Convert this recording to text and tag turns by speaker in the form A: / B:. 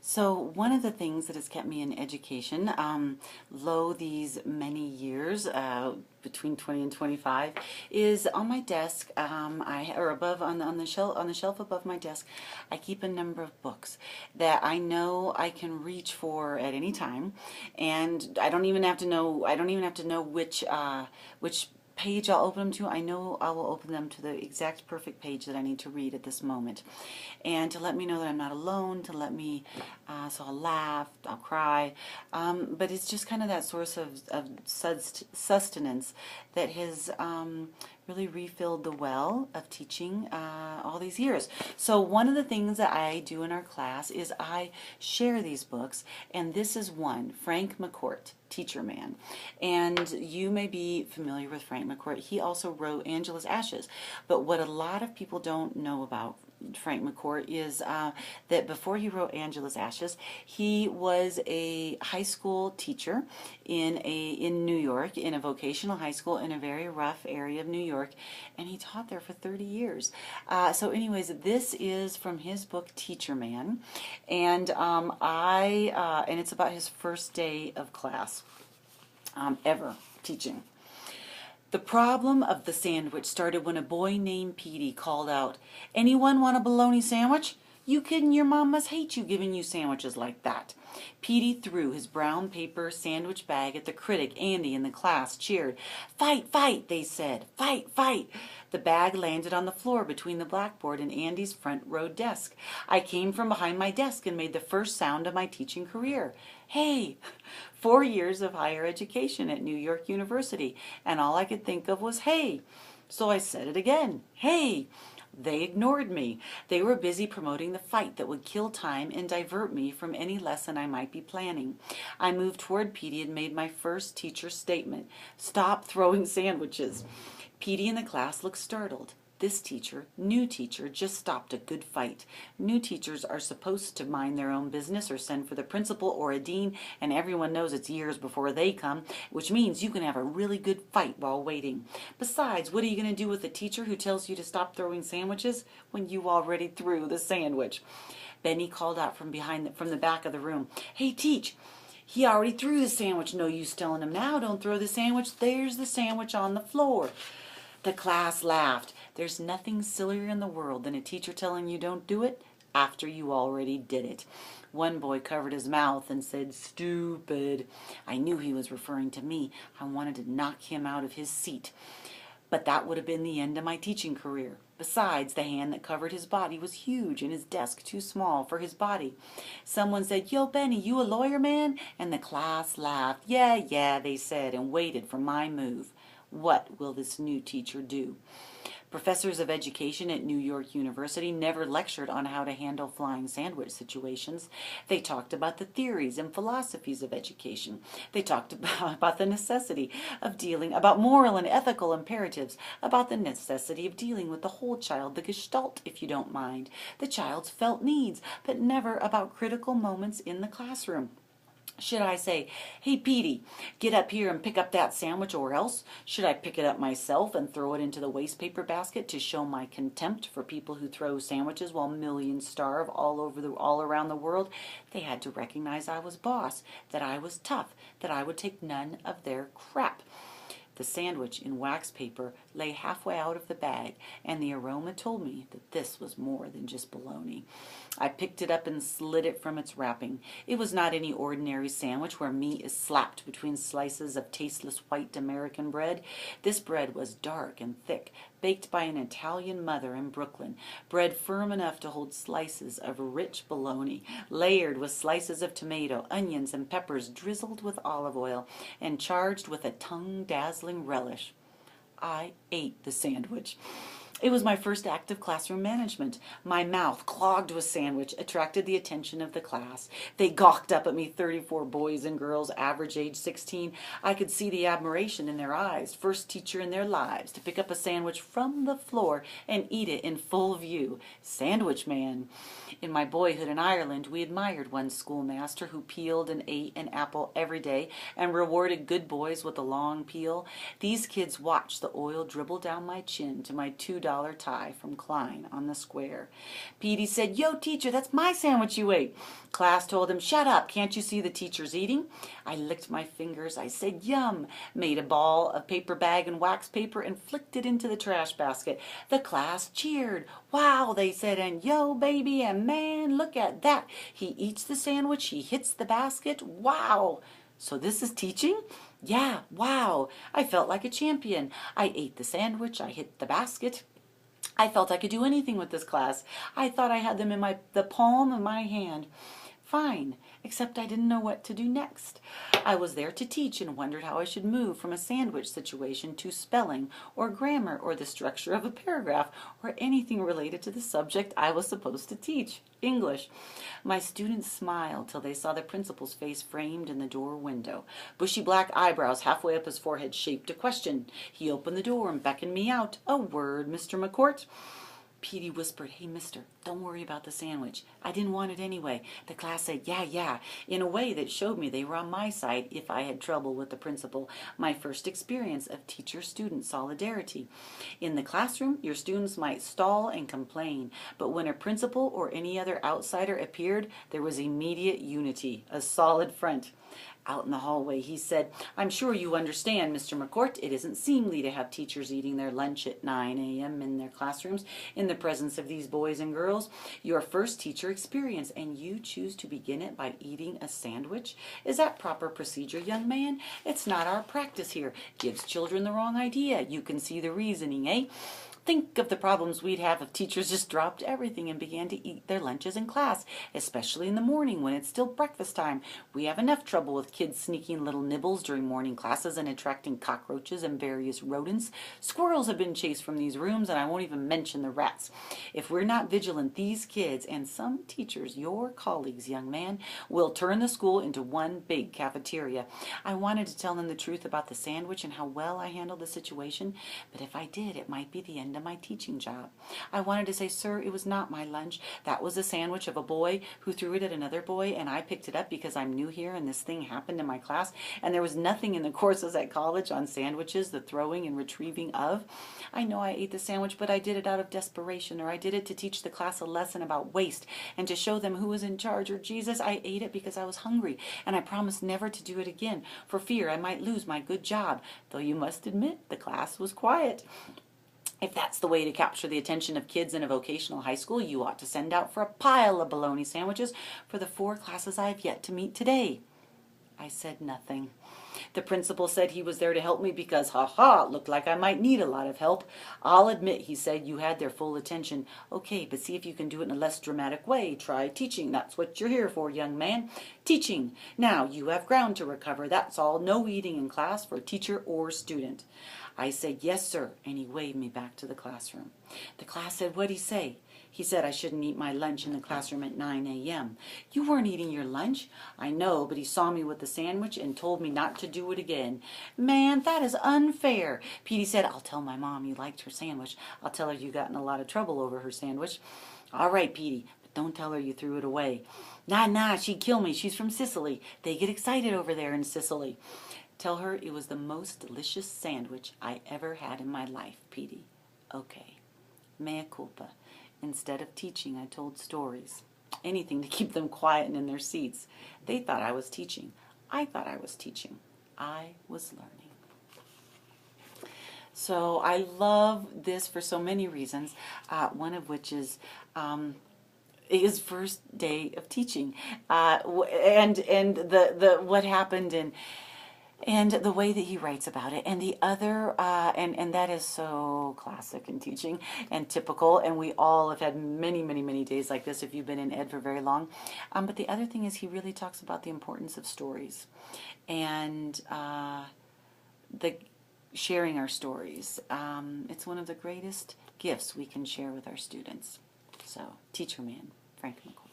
A: So one of the things that has kept me in education, lo these many years, between 20 and 25, is on my desk. Or above on the shelf above my desk, I keep a number of books that I know I can reach for at any time, and I don't even have to know. I don't even have to know which page I'll open them to. I know I will open them to the exact perfect page that I need to read at this moment. And to let me know that I'm not alone, to let me, so I'll laugh, I'll cry. But it's just kind of that source of sustenance that has really refilled the well of teaching all these years. So one of the things that I do in our class is I share these books, and this is one, Frank McCourt, Teacher Man. And you may be familiar with Frank McCourt. He also wrote Angela's Ashes. But what a lot of people don't know about Frank McCourt is that before he wrote Angela's Ashes, he was a high school teacher in New York, in a vocational high school in a very rough area of New York, and he taught there for 30 years. So anyways, this is from his book Teacher Man, and and it's about his first day of class ever teaching. The problem of the sandwich started when a boy named Petey called out, "Anyone want a bologna sandwich? You kidding? Your mom must hate you giving you sandwiches like that." Petey threw his brown paper sandwich bag at the critic. Andy and the class cheered. "Fight, fight," they said. "Fight, fight." The bag landed on the floor between the blackboard and Andy's front row desk. I came from behind my desk and made the first sound of my teaching career. Hey! 4 years of higher education at New York University, and all I could think of was hey. So I said it again. Hey! They ignored me. They were busy promoting the fight that would kill time and divert me from any lesson I might be planning. I moved toward Petey and made my first teacher statement. "Stop throwing sandwiches." Petey and the class looked startled. This teacher, new teacher, just stopped a good fight. New teachers are supposed to mind their own business or send for the principal or a dean, and everyone knows it's years before they come, which means you can have a really good fight while waiting. Besides, what are you going to do with a teacher who tells you to stop throwing sandwiches when you already threw the sandwich? Benny called out from the back of the room, "Hey, Teach! He already threw the sandwich. No use telling him now. Don't throw the sandwich. There's the sandwich on the floor." The class laughed. There's nothing sillier in the world than a teacher telling you don't do it after you already did it. One boy covered his mouth and said, "Stupid." I knew he was referring to me. I wanted to knock him out of his seat. But that would have been the end of my teaching career. Besides, the hand that covered his body was huge and his desk too small for his body. Someone said, "Yo, Benny, you a lawyer, man?" And the class laughed. "Yeah, yeah," they said, and waited for my move. What will this new teacher do? Professors of education at New York University never lectured on how to handle flying sandwich situations. They talked about the theories and philosophies of education. They talked about the necessity of about moral and ethical imperatives, about the necessity of dealing with the whole child, the gestalt, if you don't mind, the child's felt needs, but never about critical moments in the classroom. Should I say, "Hey, Petey, get up here and pick up that sandwich," or else should I pick it up myself and throw it into the wastepaper basket to show my contempt for people who throw sandwiches while millions starve all around the world? They had to recognize I was boss, that I was tough, that I would take none of their crap. The sandwich in wax paper lay halfway out of the bag, and the aroma told me that this was more than just bologna. I picked it up and slid it from its wrapping. It was not any ordinary sandwich where meat is slapped between slices of tasteless white American bread. This bread was dark and thick, baked by an Italian mother in Brooklyn, bread firm enough to hold slices of rich bologna, layered with slices of tomato, onions, and peppers drizzled with olive oil, and charged with a tongue-dazzling relish. I ate the sandwich. It was my first act of classroom management. My mouth, clogged with sandwich, attracted the attention of the class. They gawked up at me, 34 boys and girls, average age 16. I could see the admiration in their eyes. First teacher in their lives to pick up a sandwich from the floor and eat it in full view. Sandwich man. In my boyhood in Ireland, we admired one schoolmaster who peeled and ate an apple every day and rewarded good boys with a long peel. These kids watched the oil dribble down my chin to my 2 $2 tie from Klein on the square. Petey said, "Yo, teacher, that's my sandwich you ate." Class told him, "Shut up, can't you see the teacher's eating?" I licked my fingers. I said, "Yum," made a ball of paper bag and wax paper and flicked it into the trash basket. The class cheered. "Wow," they said, and "Yo, baby," and "Man, look at that. He eats the sandwich, he hits the basket. Wow." So this is teaching? Yeah, wow. I felt like a champion. I ate the sandwich, I hit the basket. I felt I could do anything with this class. I thought I had them in the palm of my hand. Fine, except I didn't know what to do next. I was there to teach and wondered how I should move from a sandwich situation to spelling or grammar or the structure of a paragraph or anything related to the subject I was supposed to teach, English. My students smiled till they saw the principal's face framed in the door window. Bushy black eyebrows halfway up his forehead shaped a question. He opened the door and beckoned me out. "A word, Mr. McCourt." Petey whispered, "Hey, mister, don't worry about the sandwich. I didn't want it anyway." The class said, yeah, in a way that showed me they were on my side if I had trouble with the principal. My first experience of teacher-student solidarity. In the classroom, your students might stall and complain, but when a principal or any other outsider appeared, there was immediate unity, a solid front. Out in the hallway, he said, "I'm sure you understand, Mr. McCourt, it isn't seemly to have teachers eating their lunch at 9 a.m. in their classrooms in the presence of these boys and girls. Your first teacher experience, and you choose to begin it by eating a sandwich? Is that proper procedure, young man? It's not our practice here. Gives children the wrong idea. You can see the reasoning, eh? Think of the problems we'd have if teachers just dropped everything and began to eat their lunches in class, especially in the morning when it's still breakfast time. We have enough trouble with kids sneaking little nibbles during morning classes and attracting cockroaches and various rodents. Squirrels have been chased from these rooms, and I won't even mention the rats. If we're not vigilant, these kids and some teachers, your colleagues, young man, will turn the school into one big cafeteria." I wanted to tell them the truth about the sandwich and how well I handled the situation, but if I did, it might be the end of my teaching job. I wanted to say, "Sir, it was not my lunch. That was a sandwich of a boy who threw it at another boy, and I picked it up because I'm new here and this thing happened in my class, and there was nothing in the courses at college on sandwiches, the throwing and retrieving of. I know I ate the sandwich, but I did it out of desperation, or I did it to teach the class a lesson about waste and to show them who was in charge, or Jesus, I ate it because I was hungry, and I promised never to do it again for fear I might lose my good job," though you must admit the class was quiet. If that's the way to capture the attention of kids in a vocational high school, you ought to send out for a pile of bologna sandwiches for the 4 classes I have yet to meet today. I said nothing. The principal said he was there to help me because, it looked like I might need a lot of help. "I'll admit," he said, "you had their full attention. Okay, but see if you can do it in a less dramatic way. Try teaching. That's what you're here for, young man. Teaching. Now, you have ground to recover. That's all. No eating in class for teacher or student." I said, "Yes, sir," and he waved me back to the classroom. The class said, "What'd he say?" He said I shouldn't eat my lunch in the classroom at 9 a.m. "You weren't eating your lunch." "I know, but he saw me with the sandwich and told me not to do it again." "Man, that is unfair." Petey said, "I'll tell my mom you liked her sandwich. I'll tell her you got in a lot of trouble over her sandwich." "All right, Petey, but don't tell her you threw it away." Nah, she'd kill me. She's from Sicily. They get excited over there in Sicily." "Tell her it was the most delicious sandwich I ever had in my life, Petey." "Okay." Mea culpa. Instead of teaching, I told stories. Anything to keep them quiet and in their seats. They thought I was teaching. I thought I was teaching. I was learning. So I love this for so many reasons, one of which is his first day of teaching, and the what happened and the way that he writes about it, and the other, and that is so classic in teaching and typical, and we all have had many days like this if you've been in ed for very long. But the other thing is he really talks about the importance of stories and the sharing our stories. It's one of the greatest gifts we can share with our students. So, Teacher Man, Frank McCourt.